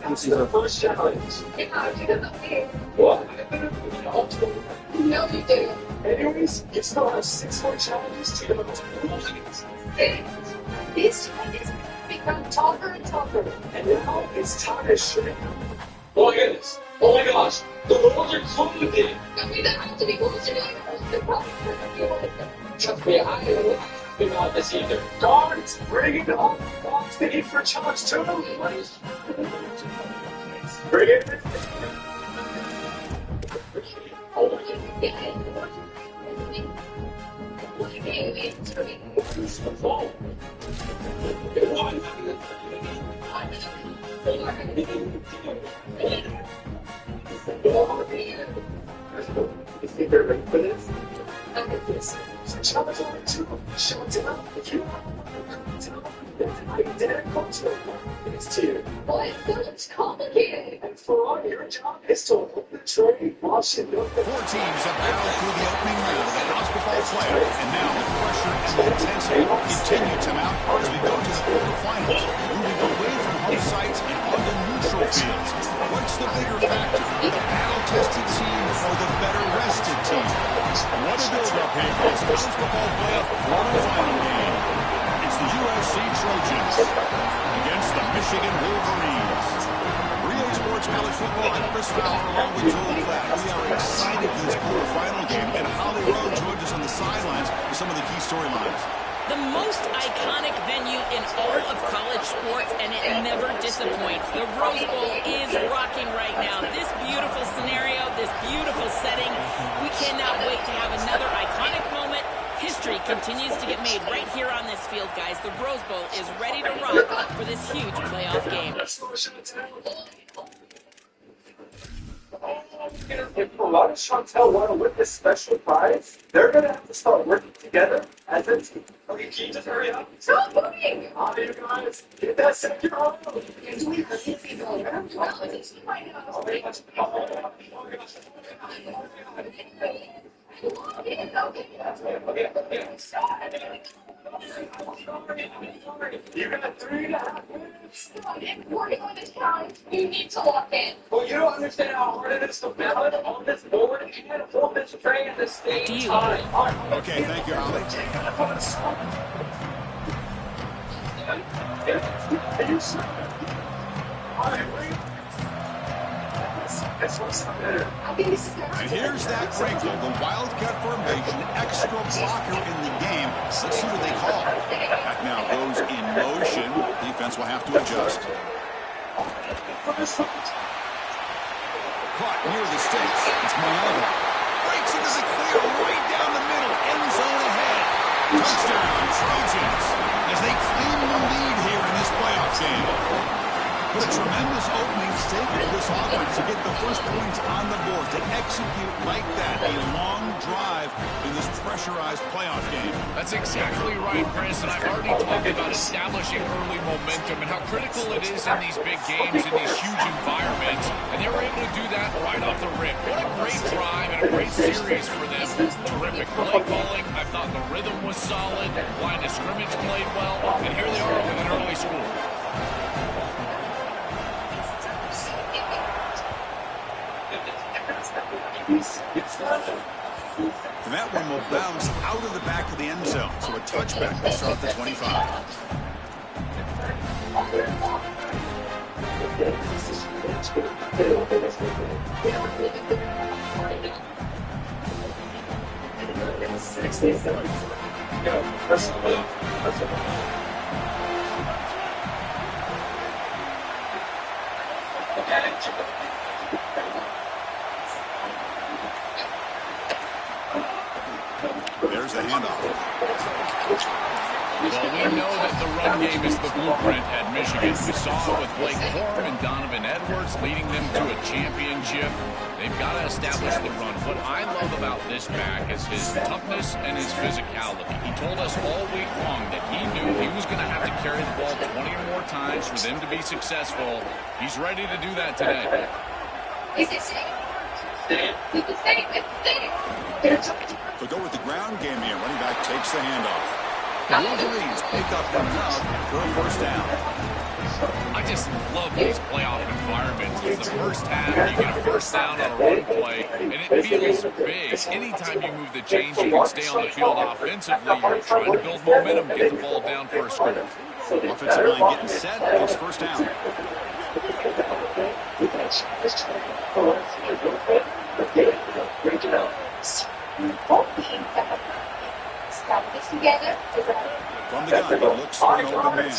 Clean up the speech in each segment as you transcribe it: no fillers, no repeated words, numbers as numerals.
This is our first challenge. What? No, you do. Anyways, you still have 6 more challenges to get those movies. These challenges become tougher and tougher. And now it's time to shrink. Oh my goodness. Oh my gosh. The walls are closing. And we don't have to be closer to Trust me, I don't want this either. Guards, bring it on. Guards, they need for challenge 2. Bring it in. You think they're ready for this? Look at this. Challenge only 2. Show it to them. If you want to I didn't come to it's to you. Boy, it's complicated. And for all your job is to open the tray while she knows the 4 teams have battled through the opening round of the house football playoff, and now the pressure and the intensity continue to mount as we go to the quarterfinals, moving away from home sites and onto neutral fields. What's the bigger factor, the battle-tested team or the better-rested team? What a build-up here for this house football playoff quarterfinal game. It's the USC Trojans against the Michigan Wolverines. Relay Sports College Football, I'm Chris Fowler along with Joel Klatt. We are excited for this quarterfinal game, and Holly Rowe joins us on the sidelines for some of the key storylines. The most iconic venue in all of college sports, and it never disappoints. The Rose Bowl is rocking right now. This beautiful scenario, this beautiful setting. We cannot wait to have another iconic moment. History continues to get made right here on this field, guys. The Rose Bowl is ready to rock for this huge playoff game. If Parada Chantel want to win this special prize, they're going to have to start working together as a team. Okay, can you just hurry up? Stop moving! All of you guys, get that second row. You got 3.5 minutes. We're going to town. You need to lock in. Well, you don't understand how hard it is to balance on this board and hold this tray at the same time. Okay, thank you, Holly. Are you sure? All right, wait. That's what's better. And here's that wrinkle, the Wildcat formation, extra blocker in the game. Let's see what they call. Back now goes in motion. Defense will have to adjust. Caught near the sticks. It's Moyova. Breaks into the clear right down the middle. End zone ahead. Touchdown, Trojans, as they claim the lead here in this playoff game. But a tremendous opening stake for this offense to get the first points on the board, to execute like that, a long drive in this pressurized playoff game. That's exactly right, Chris, and I've already talked about establishing early momentum and how critical it is in these big games, in these huge environments, and they were able to do that right off the rip. What a great drive and a great series for them. Terrific play calling. I thought the rhythm was solid. Line of scrimmage played well, and here they are with an early score. And that one will bounce out of the back of the end zone. So a touchback to start the 25. next day, go. That's There's the handoff. Well, we know that the run game is the blueprint at Michigan. We saw it with Blake Corum and Donovan Edwards leading them to a championship. They've got to establish the run. What I love about this back is his toughness and his physicality. He told us all week long that he knew he was going to have to carry the ball 20 or more times for them to be successful. He's ready to do that today. Is it safe? You can say it. They'll go with the ground game here. Running back takes the handoff. The Wolverines pick up enough for a first down. I just love these playoff environments. It's the first half, you get a first down on a run play, and it feels big. Anytime you move the chains, you can stay on the field offensively. You're trying to build momentum, get the ball down for a score. Offensive line getting set. It's first down. Together. From the gun, he looks for an open man.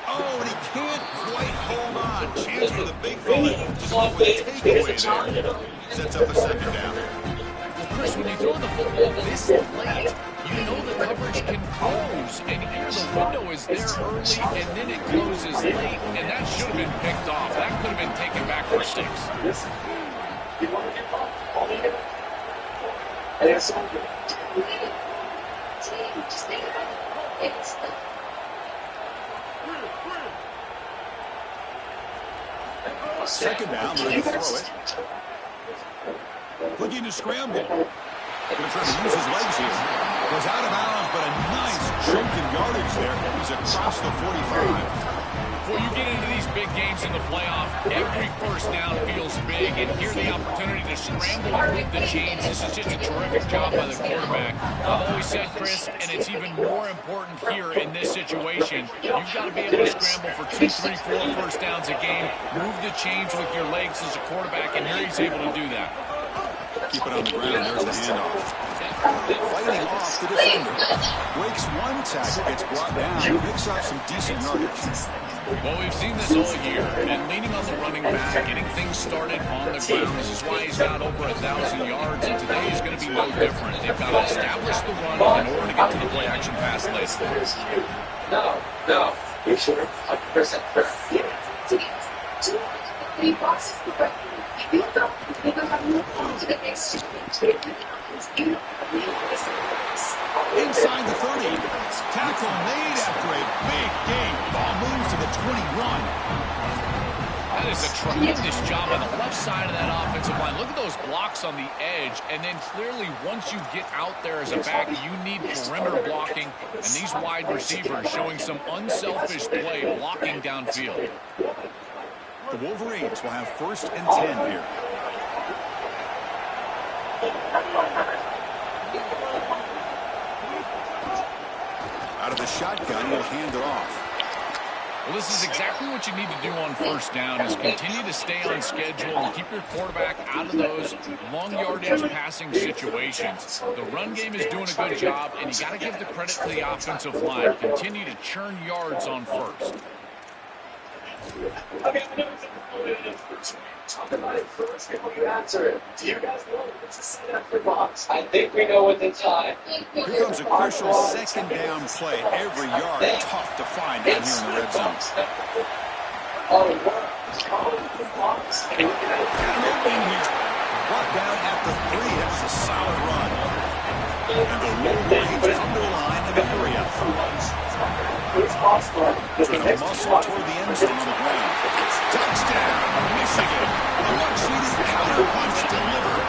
Oh, and he can't quite hold on. Chance for the big fella to go with a takeaway there. Sets up a second down. Well, Chris, when you throw the football this late, you know the coverage can close. And here the window is there early, and then it closes late. And that should have been picked off. That could have been taken back for 6. Just think about it. It's Second down, ready to throw it. Looking to scramble. Going to try to use his legs here. Goes out of bounds, but a nice chunk in yardage there. He's across the 45. Well, you get into these big games in the playoff, every first down feels big, and here the opportunity to scramble and move the chains. This is just a terrific job by the quarterback. I've always said, Chris, and it's even more important here in this situation, you've got to be able to scramble for 2, 3, 4 first downs a game, move the chains with your legs as a quarterback, and here he's able to do that. Keep it on the ground. There's the handoff. Fighting off the defender. Breaks one tackle, gets brought down, picks up some decent yardage. Well, we've seen this all year, and leaning on the running back, getting things started on the ground. This is why he's got over 1,000 yards, and today is going to be no different. They've got to establish the run in order to get to the play-action pass list. No. You sure? 100% correct. Inside the 30. Tackle made after a big game. Ball moves to the 21. That is a tremendous job on the left side of that offensive line. Look at those blocks on the edge, and then clearly once you get out there as a back, you need perimeter blocking, and these wide receivers showing some unselfish play blocking downfield. The Wolverines will have 1st and 10 here. Out of the shotgun, he'll hand it off. Well, this is exactly what you need to do on first down is continue to stay on schedule and keep your quarterback out of those long yardage passing situations. The run game is doing a good job, and you got to give the credit to the offensive line. Continue to churn yards on first. Okay, talk about it first before you answer it. Do you guys know what's the setup for box? I think we know what the time. Here comes a crucial second down play. Every yard tough to find down here in the red zone. Oh, the box. In here. Brought down at the 3. That's a solid run. And the Wolverines come to the line in the area. Trying to muscle toward the end zone on the ground. Touchdown, Michigan. A much-needed counter punch delivered.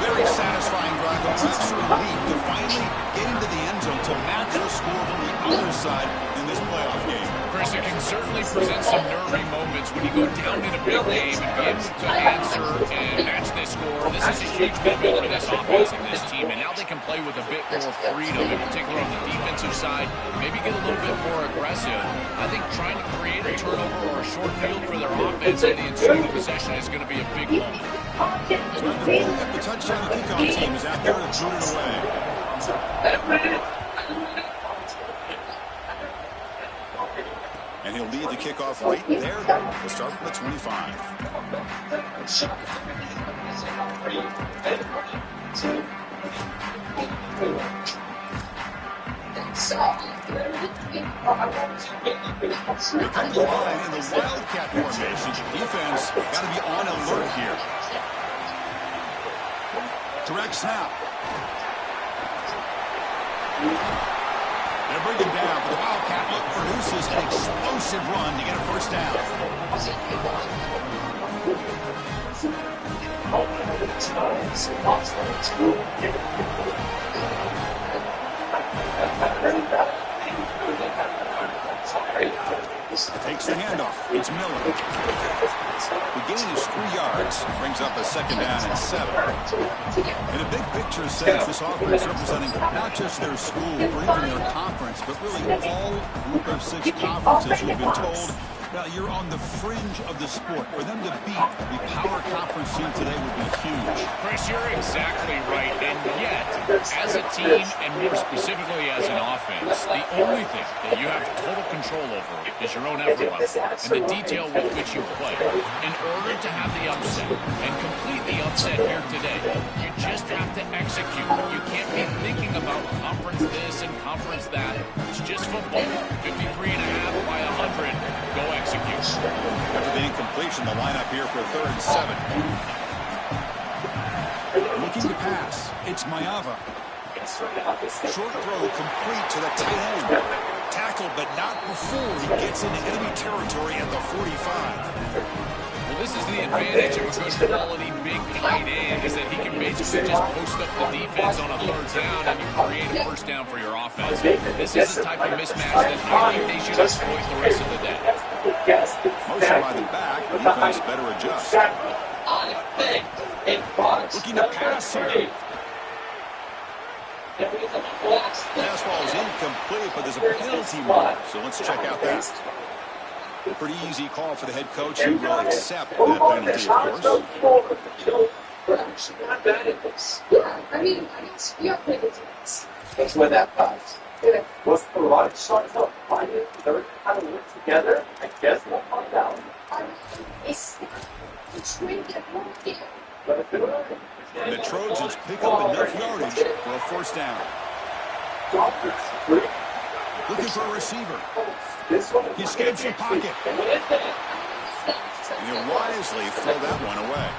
Very satisfying drive. A refs are relieved to finally get into the end zone to match the score from the other side in this playoff game. Chris, it can certainly present some nervy moments when you go down in a big game and be able to answer and match this score. This is a huge moment for this offense and this team, and now they can play with a bit more freedom, in particular on the defensive side, maybe get a little bit more aggressive. I think trying to create a turnover or a short field for their offense in the ensuing possession is going to be a big moment. The touchdown kickoff team is out there to boot it away. And he'll lead the kickoff right there. We'll start from the 25. Here comes the line in the Wildcat formation. Defense got to be on alert here. Direct snap. They'll bring him down, but the Wildcat produces an explosive run to get a first down. Takes the handoff. It's Miller. The gain is 3 yards. Brings up a second down and 7. In a big picture sense, this offense representing not just their school or even their conference, but really all group of 6 conferences who have been told, well, you're on the fringe of the sport. For them to beat the power conference team today would be huge. Chris, you're exactly right. And yet, as a team, and more specifically as an offense, the only thing that you have total control over is your own effort level and the detail with which you play. In order to have the upset and complete the upset here today, you just have to execute. You can't be thinking about conference this and conference that. It's just football. 53.5 by 100. Go execute. After the incompletion, the lineup here for 3rd and 7. Looking to pass. It's Mayava. Short throw complete to the tight end. Tackled, but not before he gets into enemy territory at the 45. Well, this is the advantage of a good quality big tight end, is that he can basically just post up the defense on a 3rd down and you create a first down for your offense. This is the type of mismatch that I think they should exploit the rest of the day. Motion by the back, defense better adjust. Looking to pass here. Fastball is incomplete, but there's a penalty mark, so let's check out that. Pretty easy call for the head coach. He will accept that penalty, of course. We're actually not bad at this. Yeah, I mean, we are pretty good at this. That's where that pass. Yeah, was a lot of shots up. Finally, they're kind of work together. I guess we'll find out. It's really good. But if it And the Trojans pick up enough yardage for a first down. Looking for a receiver. He escapes the pocket. And he'll wisely throw that one away.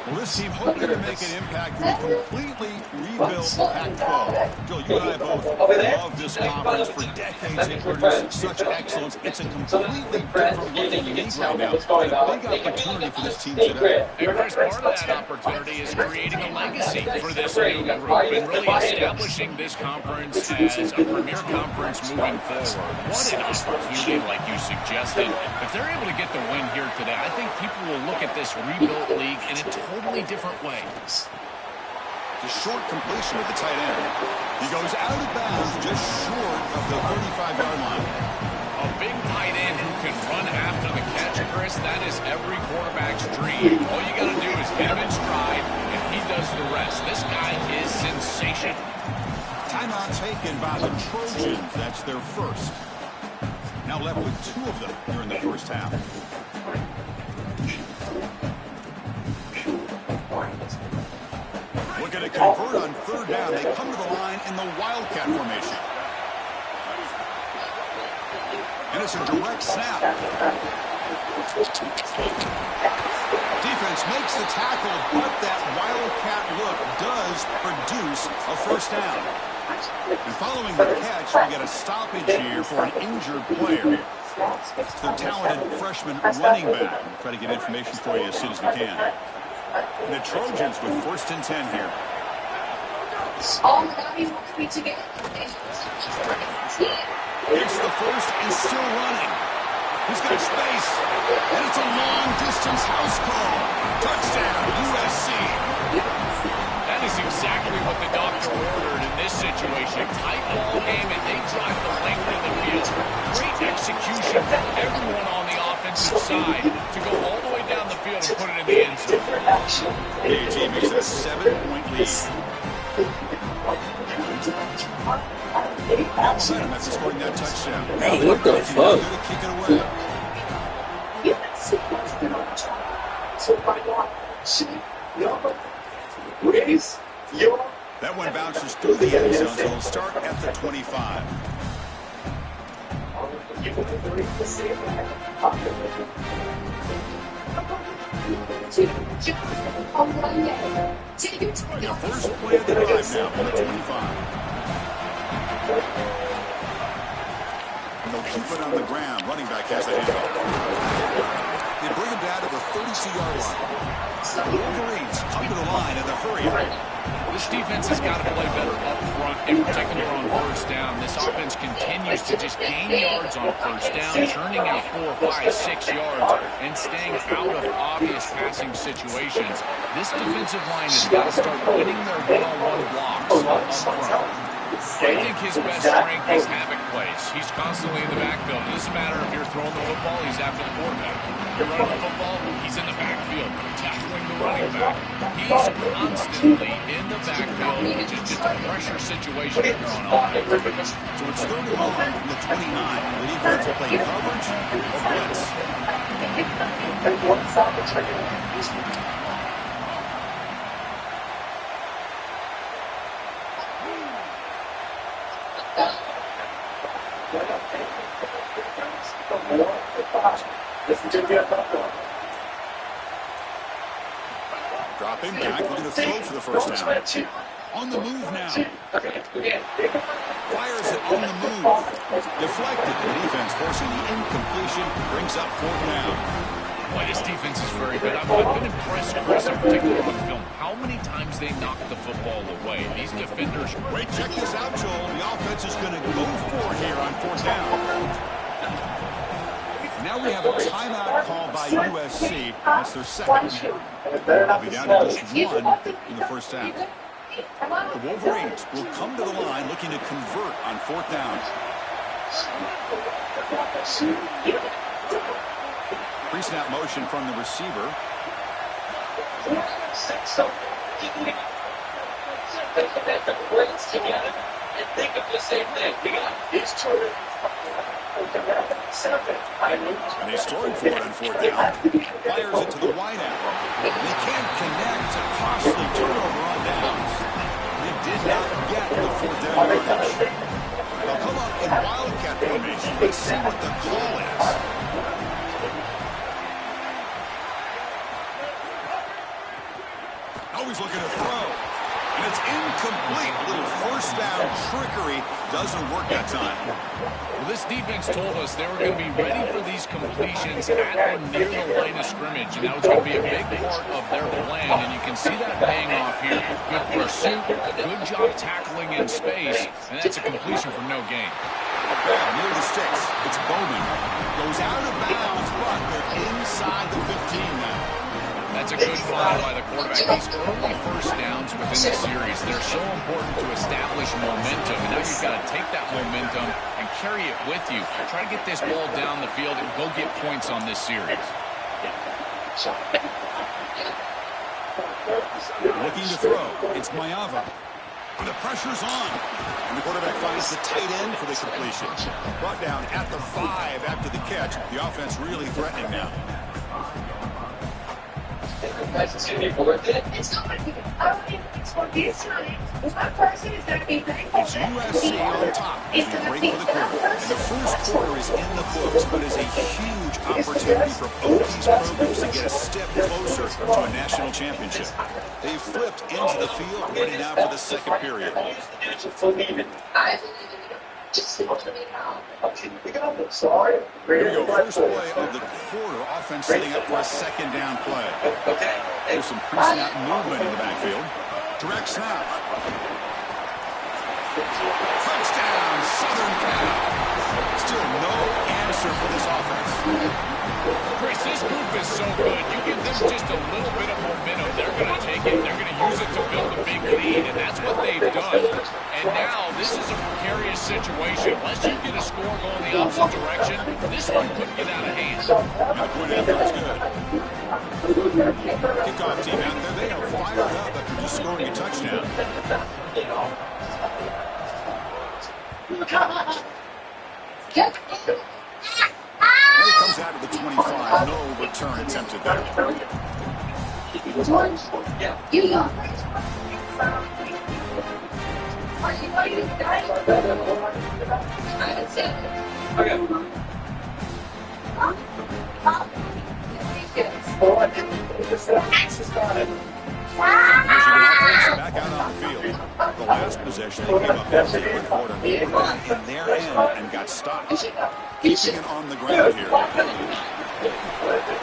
Well, this team hoping to make an impact in a completely rebuilt Pac-12. Joe, you and I both love this conference. For decades, they've produced such excellence. It's a completely different looking league right now. It's a big opportunity for this team today. And Chris, part of that opportunity is creating a legacy for this new group and really establishing this conference as a premier conference moving forward. What an opportunity, like you suggested. If they're able to get the win here today, I think people will look at this rebuilt league in a totally different way. The short completion of the tight end. He goes out of bounds just short of the 35-yard line. A big tight end who can run after the catch, Chris, that is every quarterback's dream. All you got to do is hit him in stride, and he does the rest. This guy is sensational. Timeout taken by the Trojans. That's their first. Now left with 2 of them here in the first half. Looking to convert on 3rd down. They come to the line in the Wildcat formation. And it's a direct snap. Defense makes the tackle, but that Wildcat look does produce a first down. And following the catch, we get a stoppage here for an injured player. The talented freshman running back. We'll try to get information for you as soon as we can. And the Trojans with 1st and 10 here. All the guys want to be together. It's the first and still running. He's got space. And it's a long-distance house call. Touchdown, USC. That is exactly what the doctor ordered in this situation. Tight ball game, and they drive the length of the field. Great execution from everyone on the offensive side to go all the way down the field field and put it in the end zone. AT makes it a 7-point lead. Momentum after scoring that touchdown. Hey, what the fuck? Kick it away. That one bounces through the end zone, so it'll start at the 25. The first play of the drive now from the 25. And they'll keep it on the ground. Running back has the handoff. They bring him down to the 32-yard line. The Wolverines come to the line in the hurry. This defense has got to play better up front, in particular on first down. This offense continues to just gain yards on first down, churning out 4, 5, 6 yards, and staying out of obvious passing situations. This defensive line has got to start winning their one-on-one blocks up front. I think his best strength is havoc plays. He's constantly in the backfield. It doesn't matter if you're throwing the football, he's after the quarterback. You're running the football, he's in the backfield, tackling the running back. He's constantly in the backfield, which is just a pressure situation going on. So it's 3rd and long from the 29. The defense will play coverage or blitz. Dropping back, looking to throw for the first down. On the move now. Fires it on the move. Deflected. The defense forcing the incompletion. Brings up 4th down. Boy, this defense is very good. I've been impressed, Chris, in particular on film, how many times they knock the football away. These defenders... Wait, check this out, Joel. The offense is going to go for it here on 4th down. Now we have a timeout called by USC. That's their second. They'll be down to just 1 in the first half. The Wolverines will come to the line looking to convert on 4th down. Pre-snap motion from the receiver. Think of the same thing. He's turning. And he's throwing for it on 4th down. Fires it to the wideout. They can't connect. A costly turnover on downs. They did not get the 4th down yardage. They'll come up in Wildcat formation. Let's see what the call is. Now he's looking to throw. And it's incomplete. A little first down trickery doesn't work that time. Well, this defense told us they were going to be ready for these completions at or near the line of scrimmage, and that was going to be a big part of their plan, and you can see that paying off here. Good pursuit, good job tackling in space, and that's a completion for no gain. Near the sticks, it's Bowman. Goes out of bounds, but they're inside the 15 now. That's a good find by the quarterback. These early first downs within the series, they're so important to establish momentum. And now you've got to take that momentum and carry it with you. Try to get this ball down the field and go get points on this series. Looking to throw. It's Mayava. The pressure's on. And the quarterback finds the tight end for the completion. Brought down at the 5 after the catch. The offense really threatening now. It's not going to be. I don't think it's for this time. One person is going to be thankful. It's USC on top as we break for the quarter. And the first quarter is in the books, but is a huge opportunity for both these programs to get a step closer to a national championship. They've flipped into the field, ready now for the second period. I believe in you. Just look at me now. Here we go, first play of the quarter. Offense setting up for a second down play. There's some pre-snap movement in the backfield. Direct snap. Touchdown, Southern Cal. Still no answer for this offense. Chris, this group is so good. You give them just a little bit of momentum, they're going to take it. They're going to use it to build a big lead, and that's what they've done. And now this is a precarious situation. Unless you get a score going the opposite direction, this one could get out of hand. And the point after is good. He comes out of the 25. No return attempted there. Michigan offense back out on the field. The last possession they came up empty with Fordham in their end and got stopped. Keeping it on the ground here.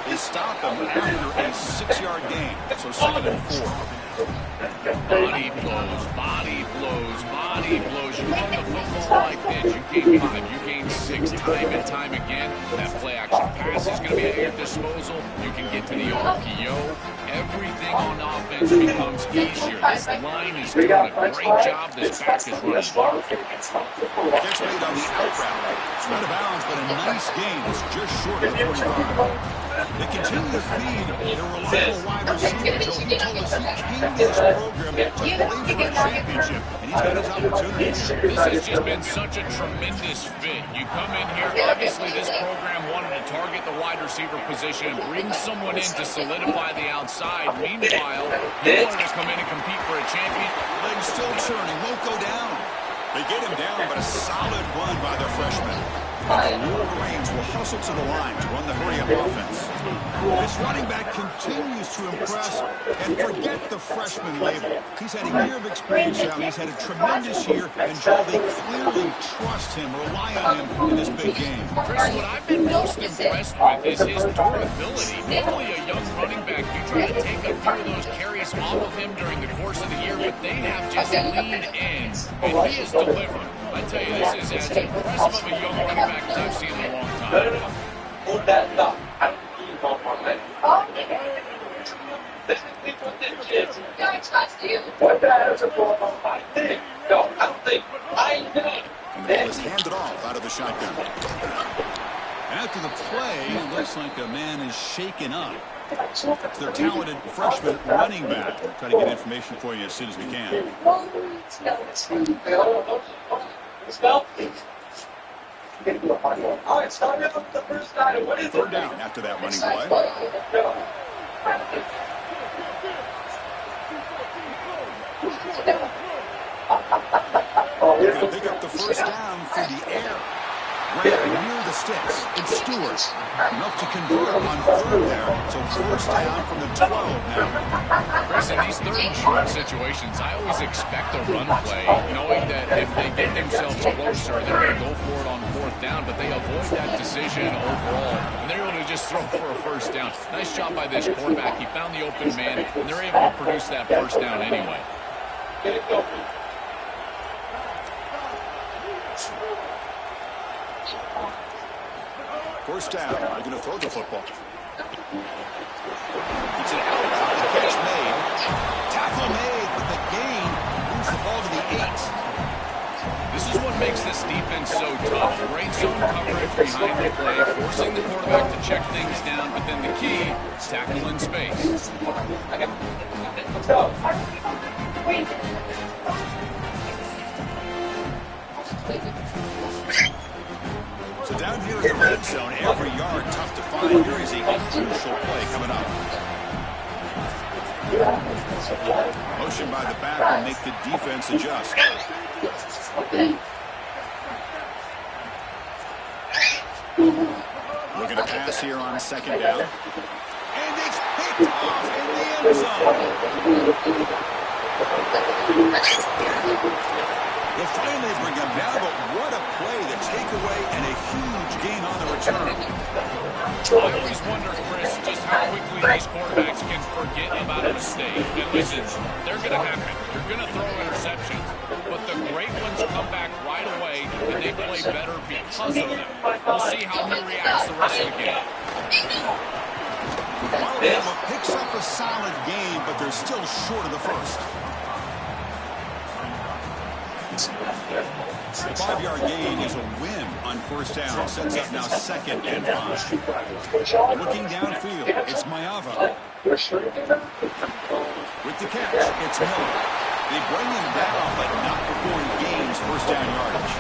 They stopped them after a 6-yard gain. So 2nd and 4. Body blows, body blows, body blows. You run the football like this. You gain 5, you gain 6, time and time again. That play action pass is going to be at your disposal. You can get to the RPO. Everything on offense becomes easier. This line is doing a great job. This back is running hard. Catch made on the out route. It's out of bounds, but a nice gain. It's just short of the 45. They continue to feed their reliable wide receiver. Joe, he told us he came to this program to play for a championship, and he's got his opportunity. This has just been such a tremendous fit. You come in here, obviously this program wanted to target the wide receiver position and bring someone in to solidify the outside. Meanwhile, he wanted to come in and compete for a champion. Legs still churning, won't go down. They get him down, but a solid run by the freshman. And the Wolverines will hustle to the line to run the hurry-up offense. This running back continues to impress, and forget the freshman label. He's had a year of experience now. He's had a tremendous year, and Joel, they clearly trust him, rely on him in this big game. Chris, what I've been most impressed with is his durability. Normally a young running back, you try to take a few of those carries off of him during the course of the year, but they have just leaned in, and he has delivered. I tell you, this is as impressive of a young running back as I've seen in a long time. Hold that up. I don't need one more minute. This is what this is. What that is a ball on my thing. No, I don't think. I know. And the ball is handed off out of the shotgun. After the play, it looks like a man is shaken up. It's their talented freshman running back. We'll try to get information for you as soon as we can. All right, start with the first guy. What is Third down after that running play. They're going to pick up the first down through the air. Right near the sticks. It's Stewart. Enough to convert on third there. So first down from the 12 now. Chris, in these 3rd and short situations, I always expect a run play, knowing that if they get themselves closer, they're going to go for it on 4th down, but they avoid that decision overall, and they're able to just throw for a first down. Nice job by this quarterback. He found the open man, and they're able to produce that first down anyway. First down. They're going to throw the football. It's an out. The catch made. Tackle made, but the gain moves the ball to the 8. This is what makes this defense so tough. Great zone coverage behind the play, forcing the quarterback to check things down, but then the key, tackle in space. Let's go. So down here in the red zone, every yard tough to find. Here is a crucial play coming up. Motion by the back will make the defense adjust. Looking to pass here on 2nd down. And it's picked off in the end zone. They'll finally bring him down, but what a play, the takeaway, and a huge gain on the return. I always wonder, Chris, just how quickly these quarterbacks can forget about a mistake. And listen, they're going to happen. You're going to throw interceptions, but the great ones come back right away, and they play better because of them. We'll see how he reacts the rest of the game. Alabama picks up a solid game, but they're still short of the first. The 5-yard gain is a win on first down. Sets up now 2nd and 5. Looking downfield, it's Maiava. With the catch, it's Miller. They bring him down, but not before he gains first down yardage.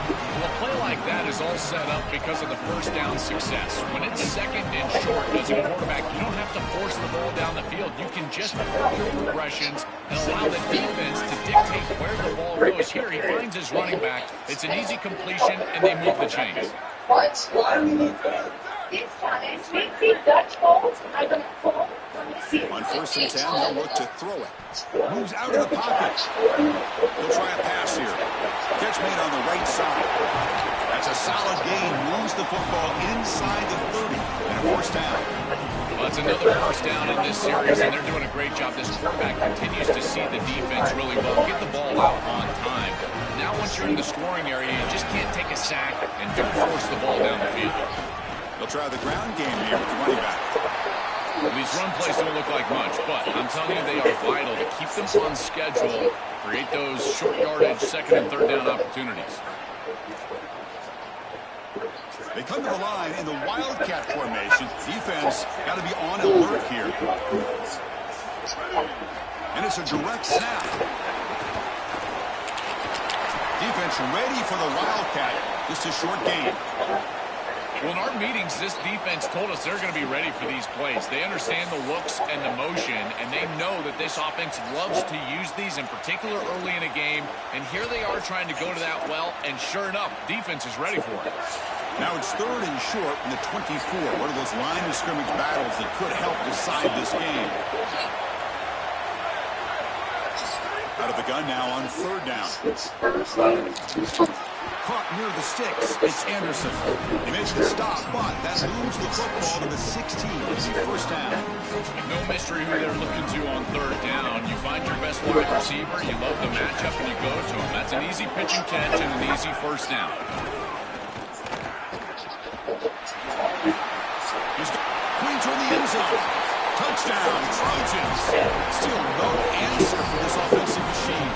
Well, a play like that is all set up because of the first down success. When it's second and short as a quarterback, you don't have to force the ball down the field. You can just work your progressions and allow the defense to dictate where the ball goes. Here, he finds his running back. It's an easy completion, and they move the chains. Why do we need that? This challenge makes it Dutch balls are going to fall from the ceiling. On first and 10, they'll look to throw it. Moves out of the pocket. He'll try a pass here. Catch made on the right side. That's a solid gain. Moves the football inside the 30. And a first down. Well, it's another first down in this series, and they're doing a great job. This quarterback continues to see the defense really well. Get the ball out on time. Now once you're in the scoring area, you just can't take a sack and don't force the ball down the field. They'll try the ground game here with the running back. These run plays don't look like much, but I'm telling you they are vital to keep them on schedule, create those short yardage second and third down opportunities. They come to the line in the Wildcat formation. Defense got to be on alert here. And it's a direct snap. Defense ready for the Wildcat. Just a short gain. Well, in our meetings, this defense told us they're going to be ready for these plays. They understand the looks and the motion, and they know that this offense loves to use these, in particular early in a game. And here they are trying to go to that well, and sure enough, defense is ready for it. Now it's third and short in the 24. One of those line of scrimmage battles that could help decide this game. Out of the gun now on third down. Caught near the sticks. It's Anderson. He makes the stop, but that moves the football to the 16. First down. No mystery who they're looking to on third down. You find your best wide receiver, you love the matchup, and you go to him. That's an easy pitch and catch and an easy first down. He's clean toward the end zone. Touchdown, Trojans. Still no answer for this offensive machine.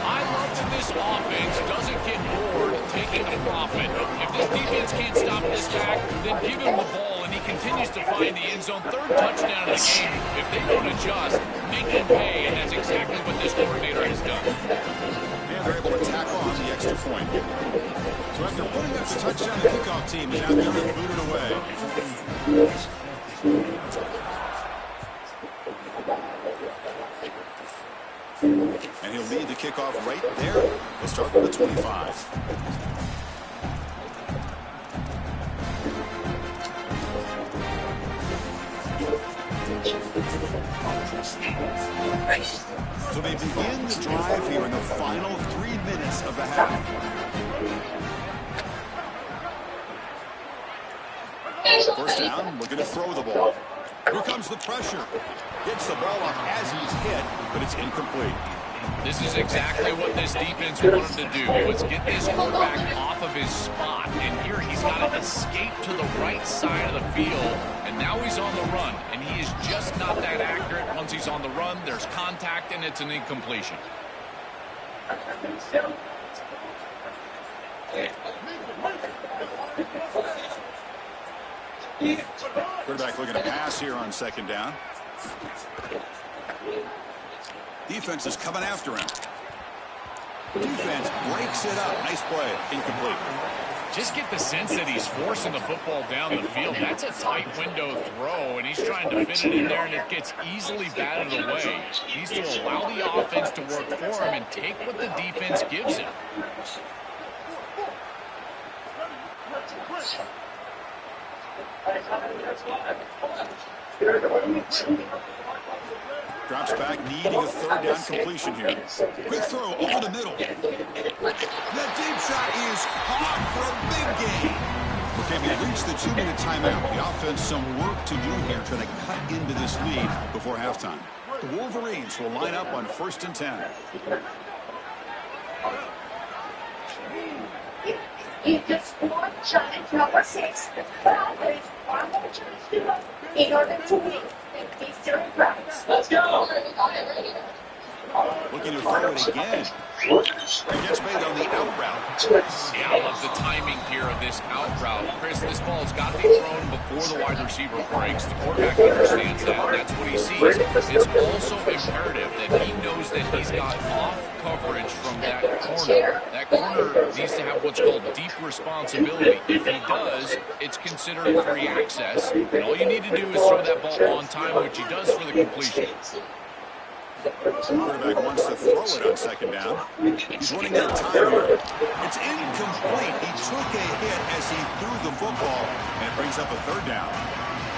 I love that this offense doesn't get bored taking a profit. If this defense can't stop this back, then give him the ball, and he continues to find the end zone. Third touchdown of the game. If they don't adjust, make him pay, and that's exactly what this coordinator has done. And they're able to tack on the extra point. So after putting up the touchdown, the kickoff team is out there and booted away. And he'll lead the kickoff right there. We'll start with the 25. So they begin the drive here in the final 3 minutes of the half. First down, looking to throw the ball. Here comes the pressure. Gets the ball off as he's hit, but it's incomplete. This is exactly what this defense wanted to do, was get this quarterback off of his spot. And here he's got to escape to the right side of the field, and now he's on the run. And he is just not that accurate. Once he's on the run, there's contact, and it's an incompletion. Quarterback looking to pass here on second down. Defense is coming after him. Defense breaks it up. Nice play. Incomplete. Just get the sense that he's forcing the football down the field. That's a tight window throw, and he's trying to fit it in there, and it gets easily batted away. He needs to allow the offense to work for him and take what the defense gives him. Drops back, needing a third down completion here. Quick throw over the middle. The deep shot is caught for a big gain. Okay, we reached the 2-minute timeout. The offense some work to do here, trying to cut into this lead before halftime. The Wolverines will line up on first and 10. You just won challenge number 6. But there is one more challenge to go in order to win the Eastern Prize. Let's go! Looking looking to throw it again. He gets made on the out route. Yeah, I love the timing here of this out route. Chris, this ball's got to be thrown before the wide receiver breaks. The quarterback understands that. That's what he sees. It's also imperative that he knows that he's got off coverage from that corner. That corner needs to have what's called deep responsibility. If he does, it's considered free access. And all you need to do is throw that ball on time, which he does for the completion. The quarterback wants to throw it on second down. He's running out of time here. It's incomplete. He took a hit as he threw the football, and it brings up a third down.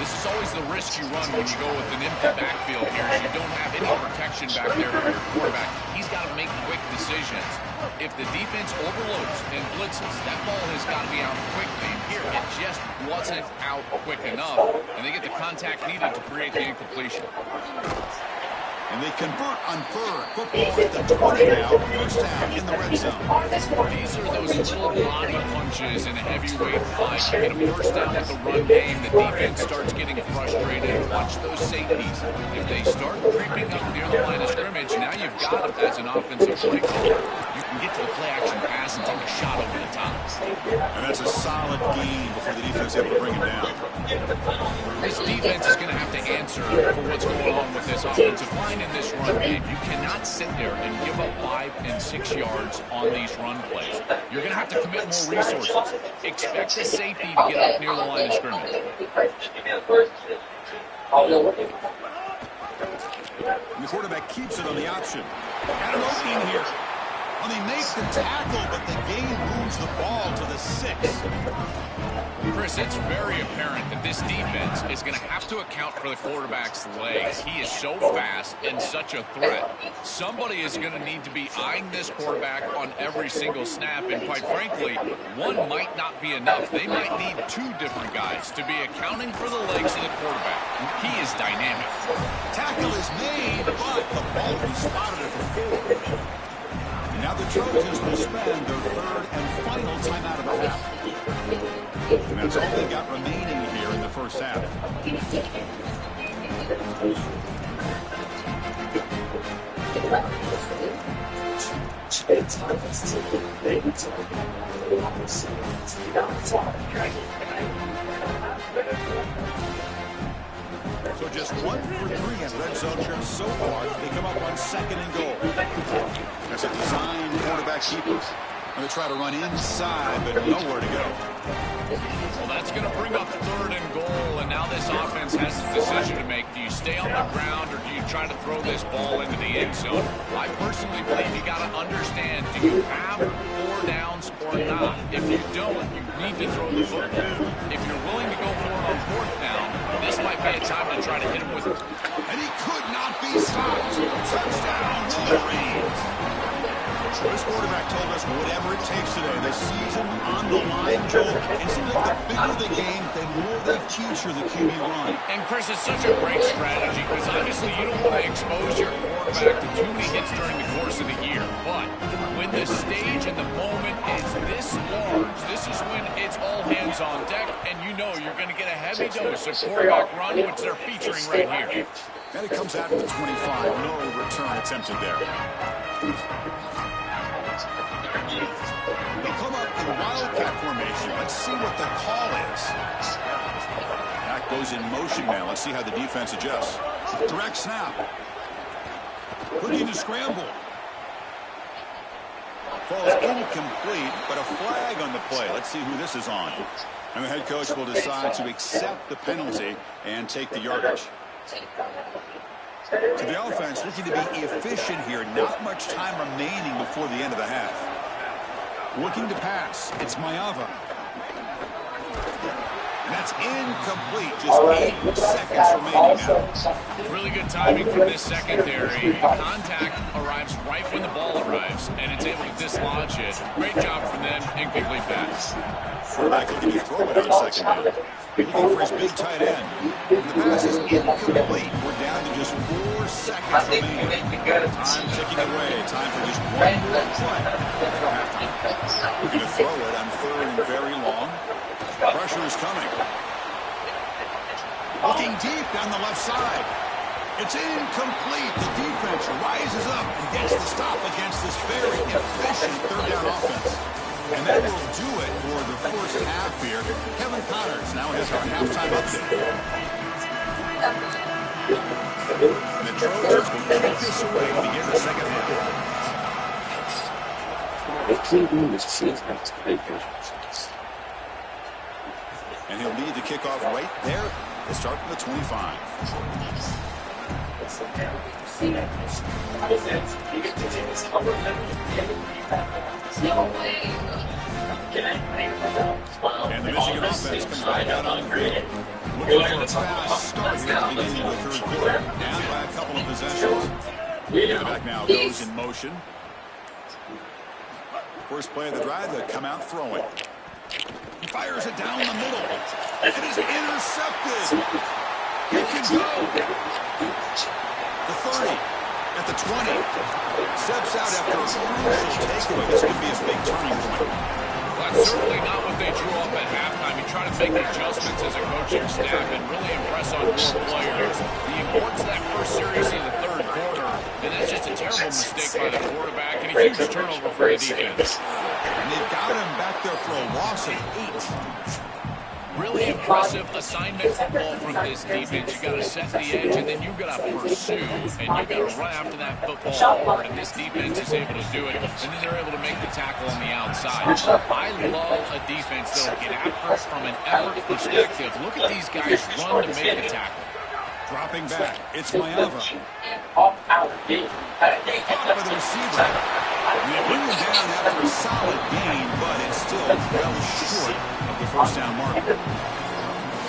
This is always the risk you run when you go with an empty backfield here. You don't have any protection back there for your quarterback. He's got to make quick decisions. If the defense overloads and blitzes, that ball has got to be out quickly. Here, it just wasn't out quick enough, and they get the contact needed to create the incompletion. And they convert on third. Football at the 20 now. First down in the red zone. These are those little body punches in a heavyweight fight. You get a first down with the run game. The defense starts getting frustrated. Watch those safeties. If they start creeping up near the line of scrimmage, now you've got it as an offensive play caller. You can get to the play-action pass and take a shot over the top. And that's a solid gain before the defense able to bring it down. This defense is going to have to answer for what's going on with this offensive line in this run game. You cannot sit there and give up 5 and 6 yards on these run plays. You're going to have to commit more resources. Expect the safety to get up near the line of scrimmage. And the quarterback keeps it on the option. Got an opening here. Well, they make the tackle, but the game moves the ball to the 6. Chris, it's very apparent that this defense is going to have to account for the quarterback's legs. He is so fast and such a threat. Somebody is going to need to be eyeing this quarterback on every single snap, and quite frankly, one might not be enough. They might need 2 different guys to be accounting for the legs of the quarterback. He is dynamic. Tackle is made, but the ball will be spotted at the 4. And now the Trojans will spend their third and final timeout of the half. And that's all they got remaining here in the first half. So just 1 for 3 in red zone trips so far. They come up on 2nd and goal. That's a design quarterback keeper. Going to try to run inside, but nowhere to go. Well, that's going to bring up 3rd and goal, and now this offense has a decision to make. Do you stay on the ground, or do you try to throw this ball into the end zone? I personally believe you got to understand, do you have 4 downs or not? If you don't, you need to throw the football. If you're willing to go for it on 4th down, this might be a time to try to hit him with it. And he could not be stopped. Touchdown, Wolverines. This quarterback told us whatever it takes today. The season on the line, Joel. It seems like the bigger the game, the more they feature the QB run. And Chris, it's such a great strategy because obviously you don't want to expose your quarterback to too many hits during the course of the year. But when the stage and the moment is this large, this is when it's all hands on deck, and you know you're going to get a heavy dose of quarterback run, which they're featuring right here. And it comes out at the 25. No return attempted there. They come up in wildcat formation. Let's see what the call is. That goes in motion now. Let's see how the defense adjusts. Direct snap. Looking to scramble. Falls incomplete, but a flag on the play. Let's see who this is on. And the head coach will decide to accept the penalty and take the yardage. To the offense, looking to be efficient here. Not much time remaining before the end of the half. Looking to pass. It's Maeva. And that's incomplete. Just 8 seconds remaining now. Really good timing from this secondary. The contact arrives right when the ball arrives, and it's able to dislodge it. Great job from them. Incomplete pass. Quarterback looking to throw it on second down. Looking for his big tight end. And the pass is incomplete. We're down to just 4 seconds remaining. Time ticking away. Time for just 1 more play. Looking to throw it on 3rd and very long. Pressure is coming. Looking deep down the left side. It's incomplete. The defense rises up and gets the stop against this very efficient third down offense. And that will do it for the first half here. Kevin Connors now has our halftime update. The Trojans will take this away to begin the second half. And he'll lead the kickoff right there to start from the 25. And the Michigan offense comes right out on the field. Looking for a fast start here at the beginning of the third quarter. Down by a couple of possessions. Quarterback now goes in motion. First play of the drive, they come out throwing. He fires it down the middle. It is intercepted. He can go. The 30, at the 20. Steps out after a crucial takeaway. This could be a big turning point. Well, that's certainly not what they drew up at halftime. You try to make adjustments as a coaching staff and really impress on more players. The importance of that first series in the third quarter, and that's just a terrible mistake by the quarterback and a huge turnover for the defense. And they've got him back there for a loss of 8. Really impressive assignment football from this defense. You got to set the edge, and then you got to pursue, and you got to run after that football hard. And this defense is able to do it, and then they're able to make the tackle on the outside. I love a defense that'll get after it from an effort perspective. Look at these guys run to make the tackle. Dropping back, it's Maeva. Caught by the receiver. They bring him down after a solid gain, but it's still well short of the first down mark.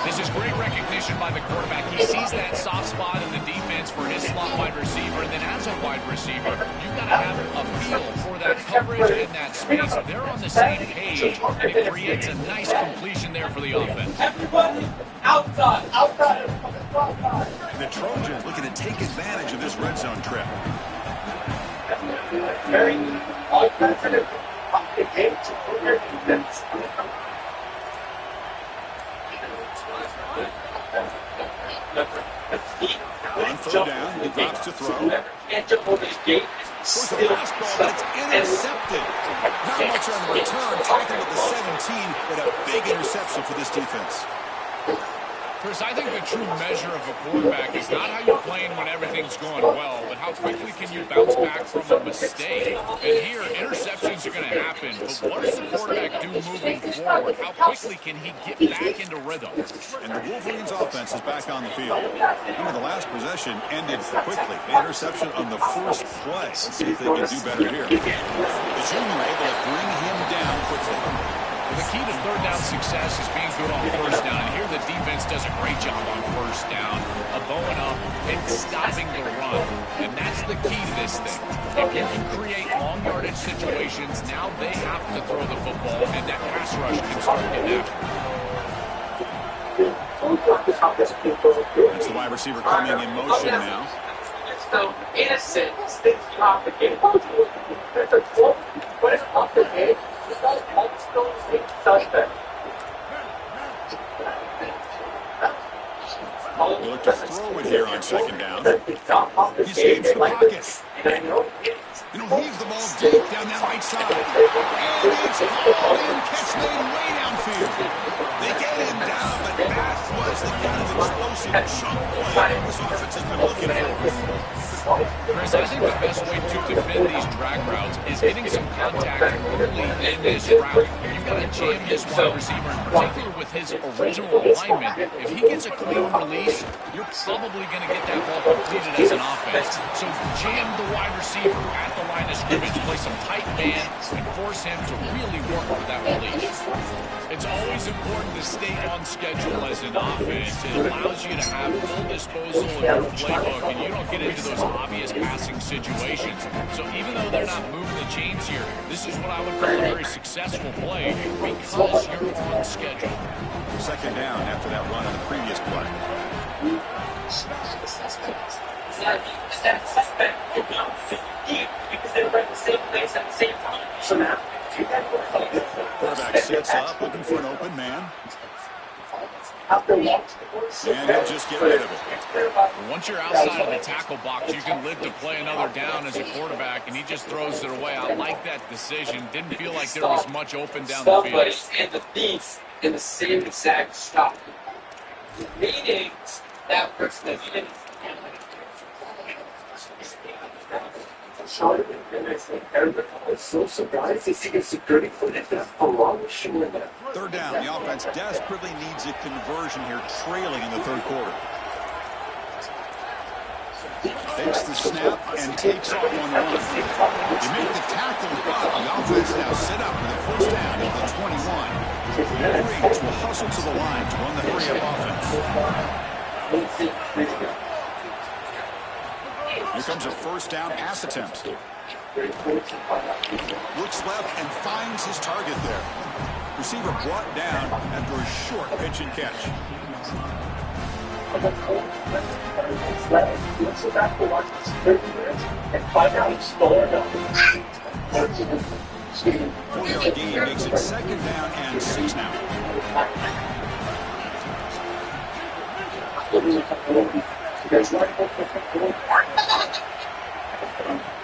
This is great recognition by the quarterback. He sees that soft spot in the defense for his slot wide receiver, and then as a wide receiver, you've got to have a feel for that coverage and that space. They're on the same page, and it creates a nice completion there for the offense. Everybody outside. And the Trojans looking to take advantage of this red zone trip. Very offensive the game to put your defense. On third down, he drops to throw. Towards the fastball, but it's intercepted. Not much on the return. Tackled at the 17, but a big interception for this defense. Chris, I think the true measure of a quarterback is not how you're playing when everything's going well, but how quickly can you bounce back from a mistake. And here, interceptions are going to happen, but what does the quarterback do moving forward? How quickly can he get back into rhythm? And the Wolverines' offense is back on the field. The last possession ended quickly. The interception on the first play. Let's see if they can do better here. The junior able to bring him down quickly. The key to third down success is being good on first down. And here the defense does a great job on first down of bowing up and stopping the run. And that's the key to this thing. If you can create long yardage situations, now they have to throw the football, and that pass rush can start getting after. That's the wide receiver coming in motion now. So innocent sticks you off the game. But it's off the game. Look to throw it here on second down. He escapes the pocket. Heaves the ball deep down that right side. And it's caught in, catch made way downfield. They get him down, but that was the kind of explosive chunk play this offense has been looking for. Chris, I think the best way to defend these drag routes is getting some contact early in this route. You've got to jam this wide receiver, in particular with his original alignment. If he gets a clean release, you're probably going to get that ball completed as an offense. So jam the wide receiver at the line of scrimmage, play some tight man, and force him to really work for that release. It's always important to stay on schedule as an offense. It allows you to have full disposal of your playbook, and you don't get into those obvious passing situations. So even though they're not moving the chains here, this is what I would call a very successful play because you're on schedule. Second down after that run on the previous play. Because they were at the same place at the same time. So now, quarterback sets up, looking for an open man. And he'll just get rid of it. Once you're outside of the tackle box, you can live to play another down as a quarterback, and he just throws it away. I like that decision. Didn't feel like there was much open down the field. And the thief in the same exact stop. Meaning that person that he didn't. I'm so surprised to see a security footage that's a long shooting there. Third down, the offense desperately needs a conversion here, trailing in the third quarter. Takes the snap and takes off on the run. They make the tackle, but the offense now set up with a first down at the 21. The Braves will hustle to the line to run the hurry-up offense. Here comes a first down pass attempt. Looks left and finds his target there. Receiver brought down after a short pitch and catch. Let's go back to watch this 30 minutes and find out who stole it. 4-yard gain makes it second down and 6 now.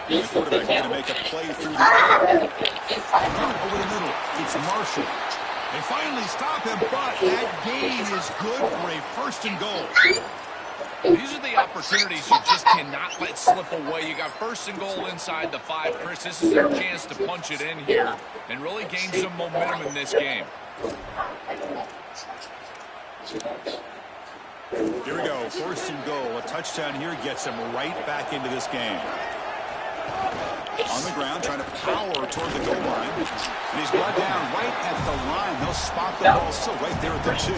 The quarterback going to make a play through the air. Over the middle, it's Marshall. They finally stop him, but that gain is good for a first and goal. These are the opportunities you just cannot let slip away. You got first and goal inside the 5. Chris, this is their chance to punch it in here and really gain some momentum in this game. Here we go, first and goal. A touchdown here gets him right back into this game. On the ground, trying to power toward the goal line. And he's brought down right at the line. They'll spot the ball still right there at the 2.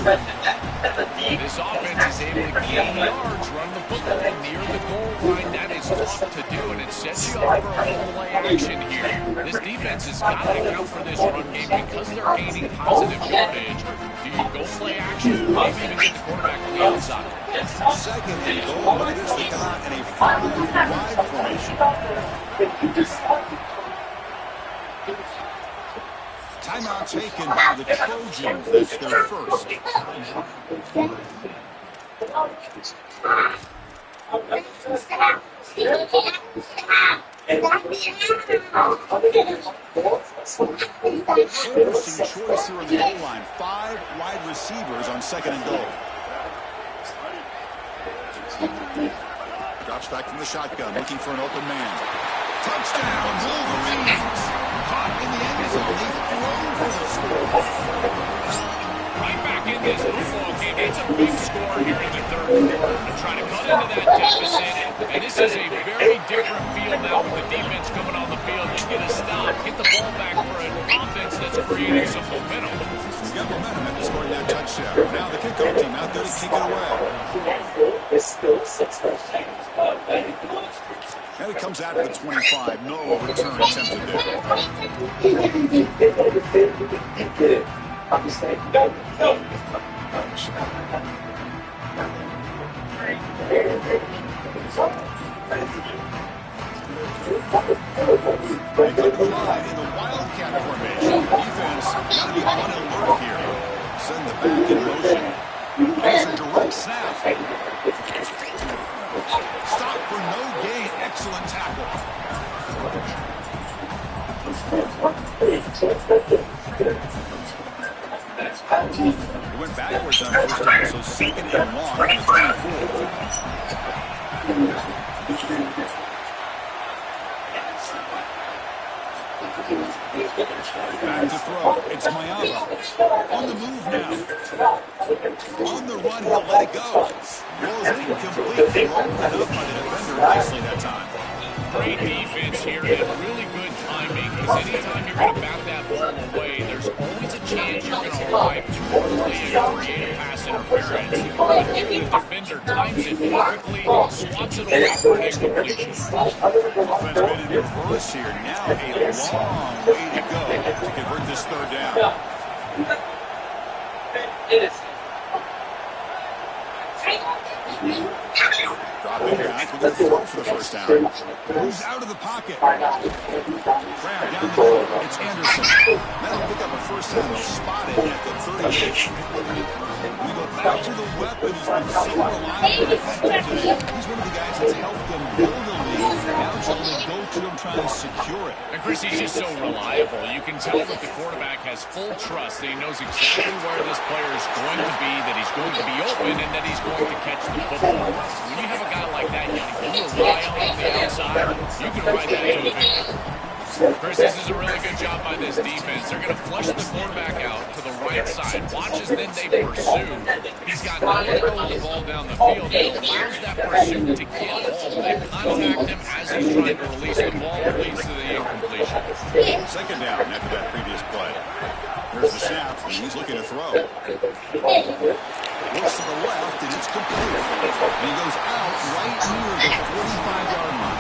This offense is able to gain yards, run the football near the goal line. That is tough to do, and it sets you up for a whole play action here. This defense has got to account for this run game because they're gaining positive yardage. Do you go play action? Maybe even get the quarterback on the outside. Second and goal. Look at this. They come out in a 5-wide formation. Timeout taken by the Trojans. That's their first. Interesting choice here on the goal line. 5 wide receivers on second and goal. Drops back from the shotgun, looking for an open man. Touchdown, Wolverines! Caught in the end zone. They throw for the score. Right back in this football game. It's a big score here in the third quarter to try to cut into that deficit. And this is a very different feel now with the defense coming on the field. You get a stop, get the ball back for an offense that's creating some momentum. You got momentum after scoring that touchdown. Now the kickoff team out there to kick it away. It's still 6 touchdowns. Now he comes out at the 25. No return attempted there. I'm just saying, no. They come to the line in the Wildcat formation. Defense got to be on alert here. Send the back in motion. There's a direct snap. Stop for no gain. Excellent tackle. He went backwards on first down, so second and long at the 24. Back to throw. It's Mayava. On the move now. On the run, he'll let it go. Ball's incomplete. Rolled it up by the defender nicely that time. Great defense here and really good timing, because anytime you're going to bat that ball away, there's always a chance you're going to arrive too early and create a pass interference. But here the defender times it perfectly, swats it away for an incompletion. Offense been in reverse here. Now a long way to go to convert this third down. dropping back. We're going to throw for the first down. Moves out of the pocket. Grab down the middle. It's Anderson. That'll pick up a first down. They'll spot it at the 38. We go back to the weapon who's been so reliable and effective today. He's one of the guys that's helped them build a lead. Now it's all they go to him trying to secure it. And Chris, he's just so reliable. You can tell that the quarterback has full trust that he knows exactly where this player is going to be, that he's going to be open, and that he's going to catch the football. When you have a guy like that, you rely on the outside, you can ride that to a victory. Chris, this is a really good job by this defense. They're going to flush the quarterback out to the right side. Watch as then they pursue. He's got nowhere to throw the ball down the field. It allows that pursuit to get home. They contact him as he's trying to release the ball, that leads to the incompletion. Second down after that previous play. Here's the snap, and he's looking to throw. Looks to the left, and it's complete. And he goes out right near the 45-yard line.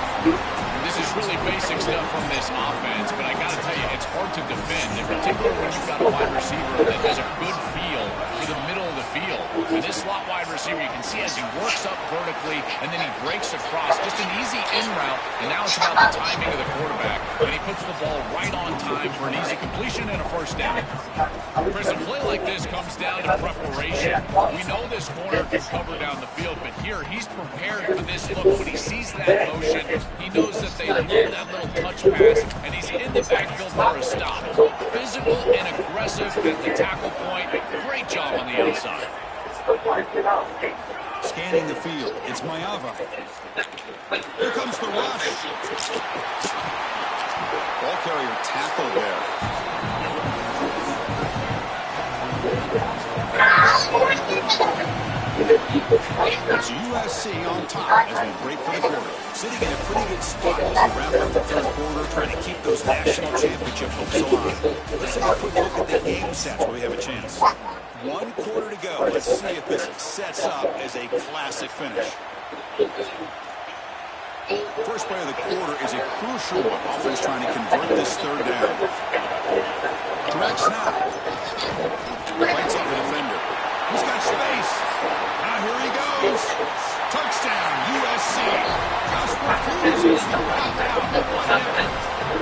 This is really basic stuff from this offense, but I got to tell you, it's hard to defend, in particular when you've got a wide receiver that has a good feel for the middle of the field. And this slot wide receiver, you can see as he works up vertically, and then he breaks across, just an easy in route, and now it's about the timing of the quarterback, and he puts the ball right on time for an easy completion and a first down. Chris, a play like this comes down to preparation. We know this corner can cover down the field, but here he's prepared for this look. When he sees that motion, he knows that they love that little touch pass, and he's in the backfield for a stop. Physical and aggressive at the tackle point. Great job on the outside. Scanning the field, it's Mayava. Here comes the rush. Ball carrier tackled there. It's USC on top as we break for the quarter. Sitting in a pretty good spot as we wrap up the third quarter, trying to keep those national championship hopes alive. Let's take a quick look at the game sets where we have a chance. 1 quarter to go. Let's see if this sets up as a classic finish. First play of the quarter is a crucial one. Offense trying to convert this third down. Direct snap. Bites off the defender. He's got space. Now here he goes. Touchdown, USC. Jasper Cruz is wrapped out.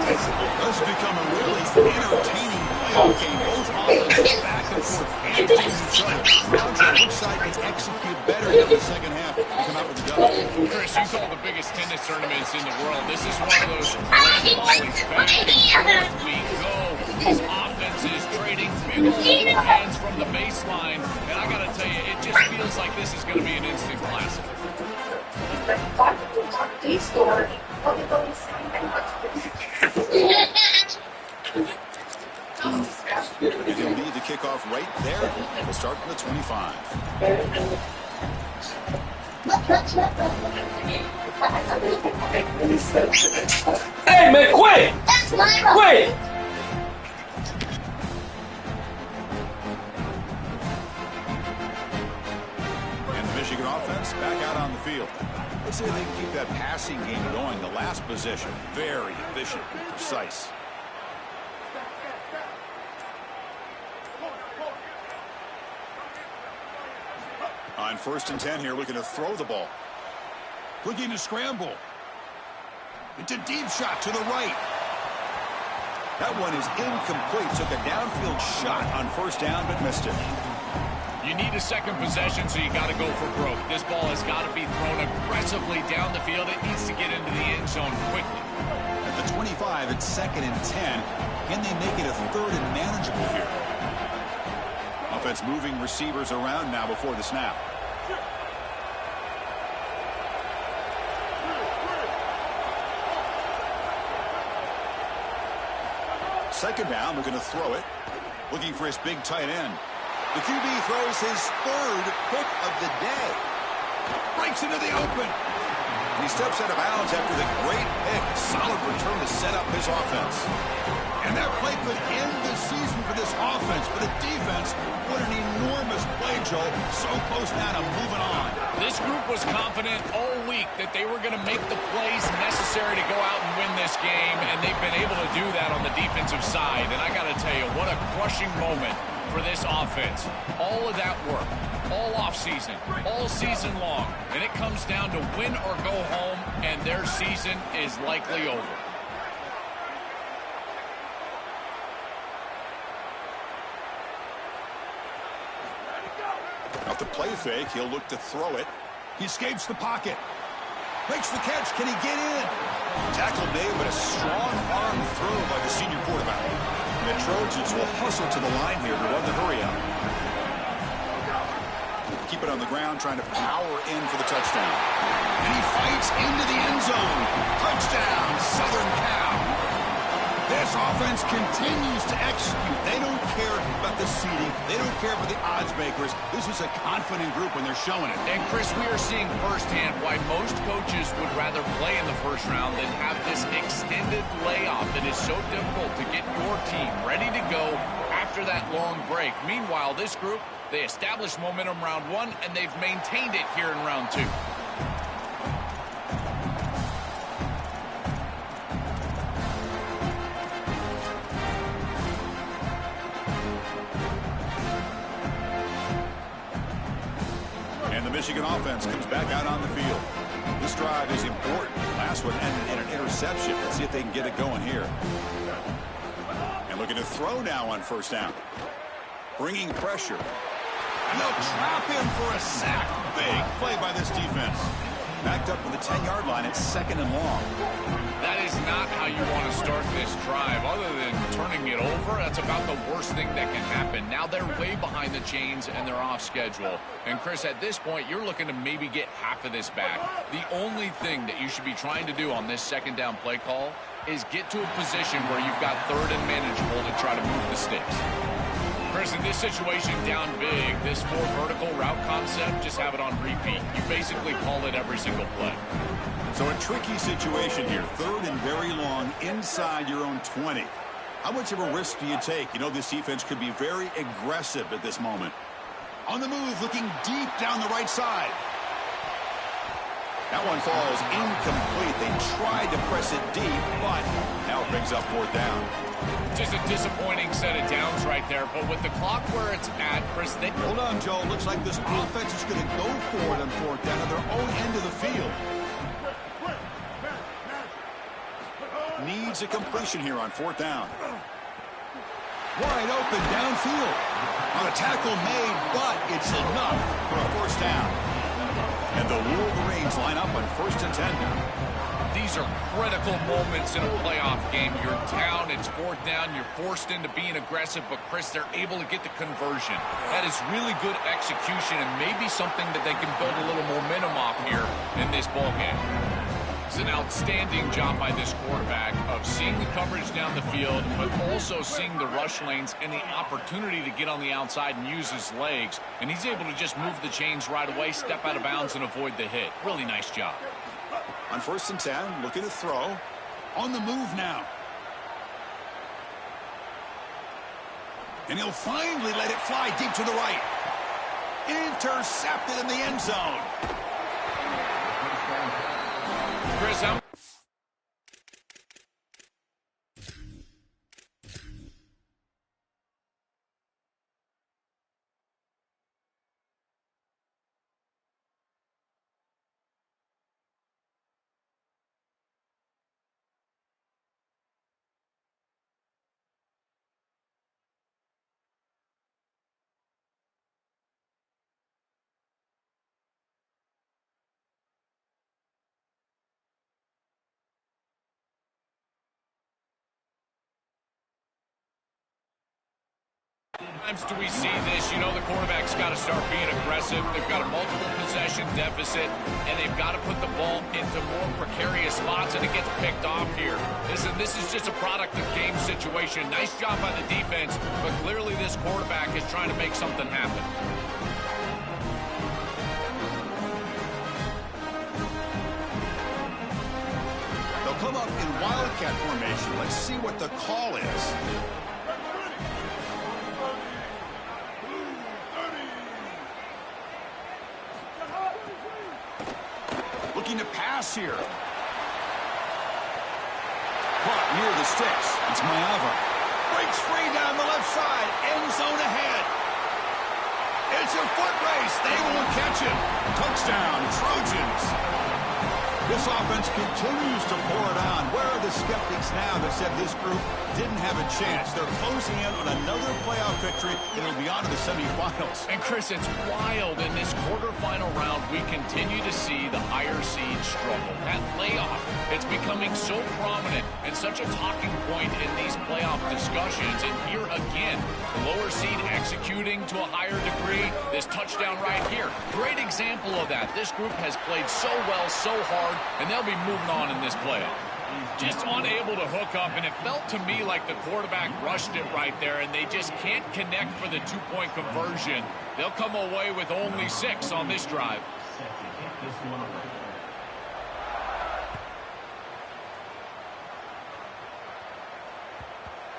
This has become a really entertaining playoff game. Both offenses back and forth, answering each other. Mountain looks like it execute better in the second half to come out with the W. Chris, you call the biggest tennis tournaments in the world. This is one of those great volleys. Back and forth we go. These offenses trading big old hands from the baseline. And I got to tell you, it just feels like this is going to be an instant classic. If you'll lead the kickoff right there, we'll start from the 25. Hey, man, quit! Quit! And the Michigan offense back out on the field. Let's see if they can keep that passing game going. The last possession, very efficient and precise. On 1st and 10 here, looking to throw the ball. Looking to scramble. It's a deep shot to the right. That one is incomplete. Took a downfield shot on 1st down, but missed it. You need a second possession, so you got to go for broke. This ball has got to be thrown aggressively down the field. It needs to get into the end zone quickly. At the 25, it's 2nd and 10. Can they make it a 3rd and manageable here? Offense moving receivers around now before the snap. Second down, we're going to throw it. Looking for his big tight end. The QB throws his 3rd pick of the day. Breaks into the open. And he steps out of bounds after the great pick. Solid return to set up his offense. And that play could end the season for this offense. For the defense, what an enormous play, Joel. So close now to moving on. This group was confident all week that they were going to make the plays necessary to go out and win this game, and they've been able to do that on the defensive side, and I got to tell you, what a crushing moment for this offense. All of that work, all offseason, all season long, and it comes down to win or go home, and their season is likely over. Off the play fake, he'll look to throw it. He escapes the pocket. Makes the catch. Can he get in? Tackle made, but a strong arm throw by the senior quarterback. And the Trojans will hustle to the line here to run the hurry up. Keep it on the ground, trying to power in for the touchdown. And he fights into the end zone. Touchdown, Southern Cal. This offense continues to execute. They don't care about the seeding. They don't care about the odds makers. This is a confident group when they're showing it. And, Chris, we are seeing firsthand why most coaches would rather play in the first round than have this extended layoff that is so difficult to get your team ready to go after that long break. Meanwhile, this group, they established momentum round one, and they've maintained it here in round two. Michigan offense comes back out on the field. This drive is important. Last one ended in an interception. Let's see if they can get it going here. And looking to throw now on first down. Bringing pressure. And they'll trap him for a sack. Big play by this defense. Backed up to the 10-yard line. It's second and long. That is not how you want to start this drive. Other than turning it over, that's about the worst thing that can happen. Now they're way behind the chains and they're off schedule. And Chris, at this point, you're looking to maybe get half of this back. The only thing that you should be trying to do on this second down play call is get to a position where you've got third and manageable to try to move the sticks. Chris, in this situation down big, this 4 vertical route concept, just have it on repeat. You basically call it every single play. So a tricky situation here. Third and very long inside your own 20. How much of a risk do you take? You know this defense could be very aggressive at this moment. On the move, looking deep down the right side. That one falls incomplete. They tried to press it deep, but now it brings up fourth down. Just a disappointing set of downs right there, but with the clock where it's at, Chris, they... Hold on, Joe. Looks like this offense is going to go for it on fourth down at their own end of the field. Needs a completion here on fourth down. Wide open downfield. On a tackle made, but it's enough for a first down. And the Wolverines line up on 1st and 10 now. These are critical moments in a playoff game. You're down, it's fourth down, you're forced into being aggressive, but Chris, they're able to get the conversion. That is really good execution and maybe something that they can build a little momentum off here in this ballgame. It's an outstanding job by this quarterback of seeing the coverage down the field, but also seeing the rush lanes and the opportunity to get on the outside and use his legs. And he's able to just move the chains right away, step out of bounds, and avoid the hit. Really nice job. On 1st and 10, looking to throw. On the move now. And he'll finally let it fly deep to the right. Intercepted in the end zone. Chris, I'm... Times do we see this? You know the quarterback's got to start being aggressive. They've got a multiple possession deficit, and they've got to put the ball into more precarious spots, and it gets picked off here. This is just a product of game situation. Nice job by the defense, but clearly this quarterback is trying to make something happen. They'll come up in Wildcat formation. Let's see what the call is. Looking to pass here. puck near the sticks. It's Maava. Breaks free down the left side. End zone ahead. It's a foot race. They won't catch him. Touchdown, Trojans. This offense continues to pour it on. Where are the skeptics now that said this group didn't have a chance? They're closing in on another playoff victory, and it'll be on to the semifinals. And Chris, it's wild. In this quarterfinal round, we continue to see the higher seed struggle. That layoff, it's becoming so prominent and such a talking point in these playoff discussions. And here again, the lower seed executing to a higher degree. This touchdown right here, great example of that. This group has played so well, so hard, and they'll be moving on in this playoff. Just unable to hook up, and it felt to me like the quarterback rushed it right there, and they just can't connect for the two-point conversion. They'll come away with only 6 on this drive.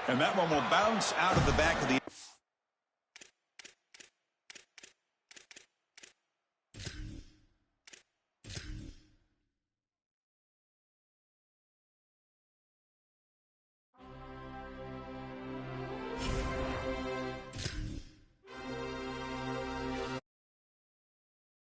And that one will bounce out of the back of the...